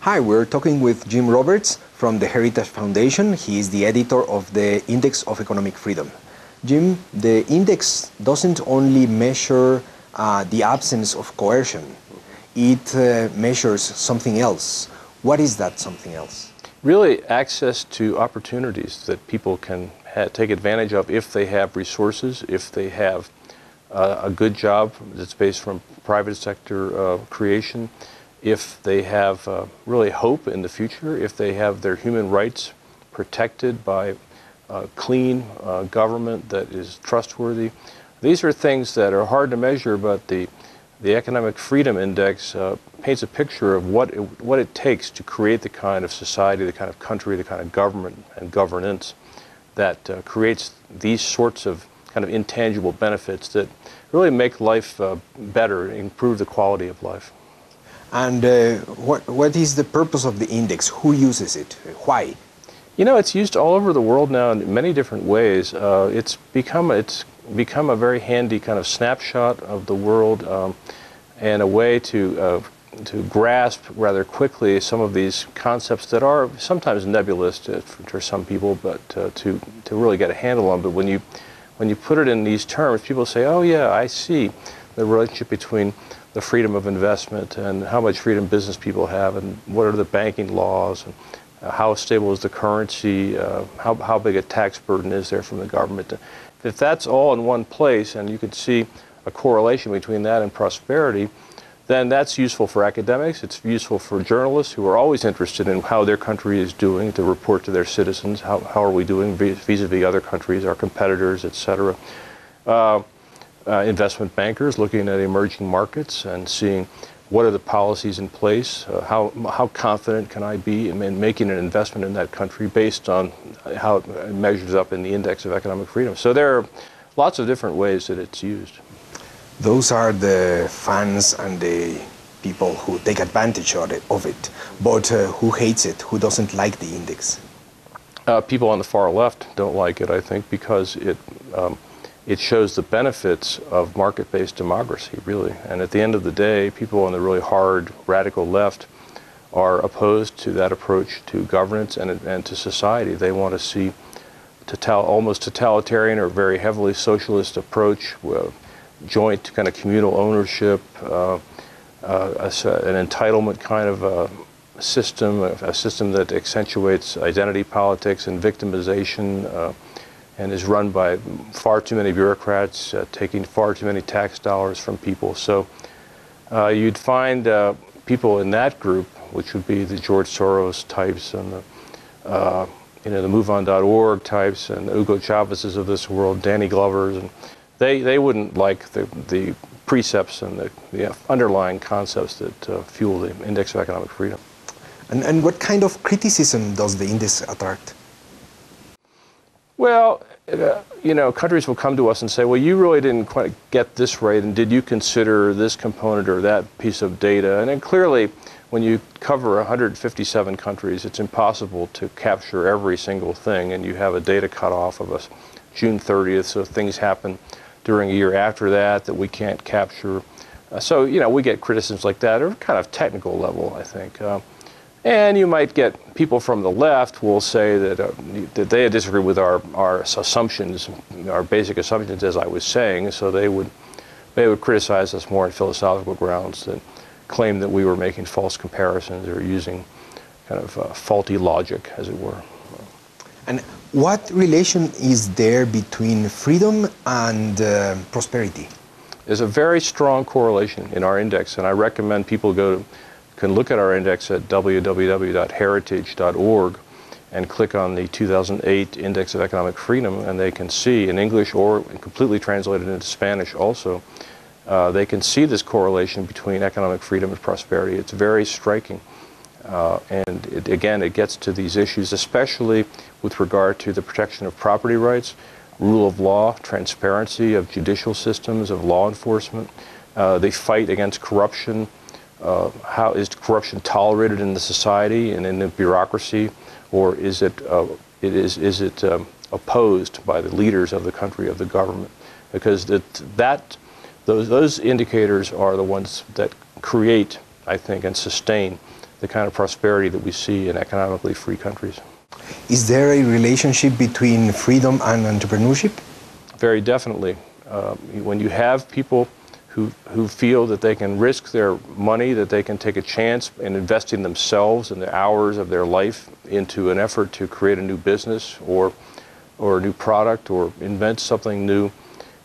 Hi, we're talking with Jim Roberts from the Heritage Foundation. He is the editor of the Index of Economic Freedom. Jim, the index doesn't only measure the absence of coercion. It measures something else. What is that something else? Really, access to opportunities that people can take advantage of if they have resources, if they have a good job that's based from private sector creation, if they have really hope in the future, if they have their human rights protected by a clean government that is trustworthy. These are things that are hard to measure, but the Economic Freedom Index paints a picture of what it takes to create the kind of society, the kind of country, the kind of government and governance that creates these sorts of kind of intangible benefits that really make life better, improve the quality of life. And what is the purpose of the index? Who uses it? Why? You know, it's used all over the world now in many different ways. It's become a very handy kind of snapshot of the world and a way to grasp rather quickly some of these concepts that are sometimes nebulous for some people, but to really get a handle on. But when you put it in these terms, people say, "Oh yeah, I see the relationship between the freedom of investment and how much freedom business people have, and what are the banking laws, and how stable is the currency, how big a tax burden is there from the government." If that's all in one place and you can see a correlation between that and prosperity, then that's useful for academics, it's useful for journalists who are always interested in how their country is doing, to report to their citizens, how are we doing vis-a-vis other countries, our competitors, etc. Investment bankers looking at emerging markets and seeing what are the policies in place, how confident can I be in making an investment in that country based on how it measures up in the Index of Economic Freedom. So there are lots of different ways that it's used. Those are the fans and the people who take advantage of it. But who hates it? Who doesn't like the index? People on the far left don't like it, I think, because it shows the benefits of market-based democracy, really. And at the end of the day, people on the really hard, radical left are opposed to that approach to governance and to society. They want to see almost totalitarian or very heavily socialist approach, joint kind of communal ownership, an entitlement kind of system, a system that accentuates identity politics and victimization, and is run by far too many bureaucrats, taking far too many tax dollars from people. So you'd find people in that group, which would be the George Soros types and the MoveOn.org types and the Hugo Chavez's of this world, Danny Glovers, and they wouldn't like the precepts and the underlying concepts that fuel the Index of Economic Freedom. And what kind of criticism does the index attract? Well, you know, countries will come to us and say, well, you really didn't quite get this right, and did you consider this component or that piece of data? And then clearly, when you cover 157 countries, it's impossible to capture every single thing, and you have a data cutoff of June 30th, so things happen during a year after that we can't capture. So, you know, we get criticisms like that at a kind of technical level, I think. And you might get people from the left will say that they disagree with our assumptions, our basic assumptions, as I was saying. So they would criticize us more on philosophical grounds than claim that we were making false comparisons or using kind of faulty logic, as it were. And what relation is there between freedom and prosperity? There's a very strong correlation in our index, and I recommend people can look at our index at www.heritage.org and click on the 2008 Index of Economic Freedom, and they can see in English or completely translated into Spanish also, they can see this correlation between economic freedom and prosperity. It's very striking. And again, it gets to these issues, especially with regard to the protection of property rights, rule of law, transparency of judicial systems, of law enforcement, the fight against corruption. How is corruption tolerated in the society and in the bureaucracy, or is it opposed by the leaders of the country, of the government? Because those indicators are the ones that create, I think, and sustain the kind of prosperity that we see in economically free countries. Is there a relationship between freedom and entrepreneurship? Very definitely. When you have people who feel that they can risk their money, that they can take a chance in investing themselves and the hours of their life into an effort to create a new business or a new product or invent something new,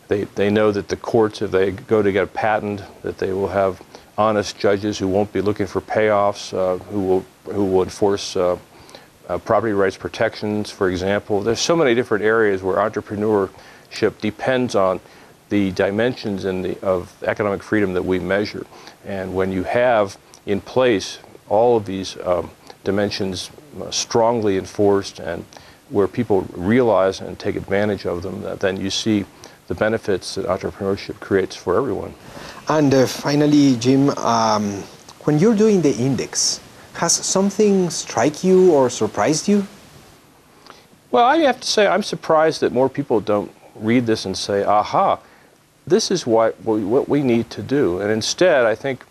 they know that the courts, if they go to get a patent, that they will have honest judges who won't be looking for payoffs, who will enforce property rights protections, for example. There's so many different areas where entrepreneurship depends on the dimensions of economic freedom that we measure. And when you have in place all of these dimensions strongly enforced and where people realize and take advantage of them, then you see the benefits that entrepreneurship creates for everyone. And finally, Jim, when you're doing the index, has something struck you or surprised you? Well, I have to say I'm surprised that more people don't read this and say, aha, this is what we need to do. And instead, I think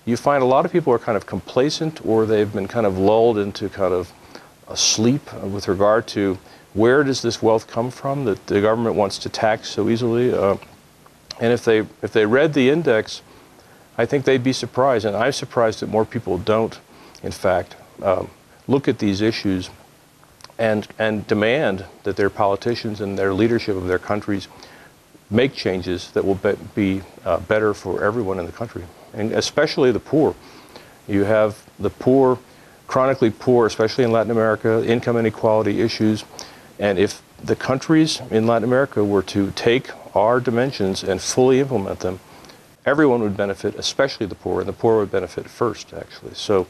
you find a lot of people are kind of complacent, or they've been kind of lulled into kind of a sleep with regard to where does this wealth come from that the government wants to tax so easily. And if they read the index, I think they'd be surprised. And I'm surprised that more people don't, in fact, look at these issues and demand that their politicians and their leadership of their countries make changes that will be better for everyone in the country, and especially the poor. You have the poor, chronically poor, especially in Latin America, income inequality issues, and if the countries in Latin America were to take our dimensions and fully implement them, everyone would benefit, especially the poor, and the poor would benefit first, actually. So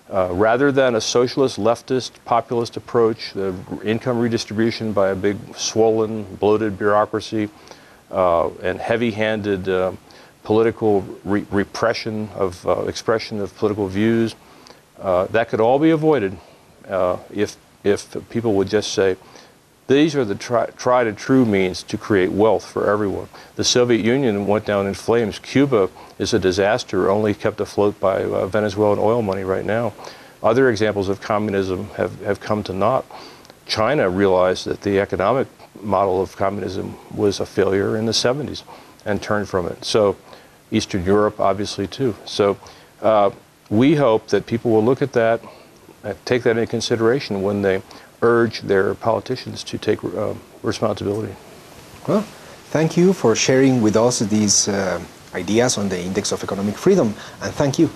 rather than a socialist, leftist, populist approach, the income redistribution by a big, swollen, bloated bureaucracy, and heavy-handed political repression of expression of political views, that could all be avoided if people would just say, these are the tried and true means to create wealth for everyone. The Soviet Union went down in flames. Cuba is a disaster, only kept afloat by Venezuelan oil money right now. Other examples of communism have come to naught. China realized that the economic model of communism was a failure in the 70s and turned from it. So Eastern Europe, obviously, too. So we hope that people will look at that, take that into consideration when they urge their politicians to take responsibility. Well, thank you for sharing with us these ideas on the Index of Economic Freedom, and thank you.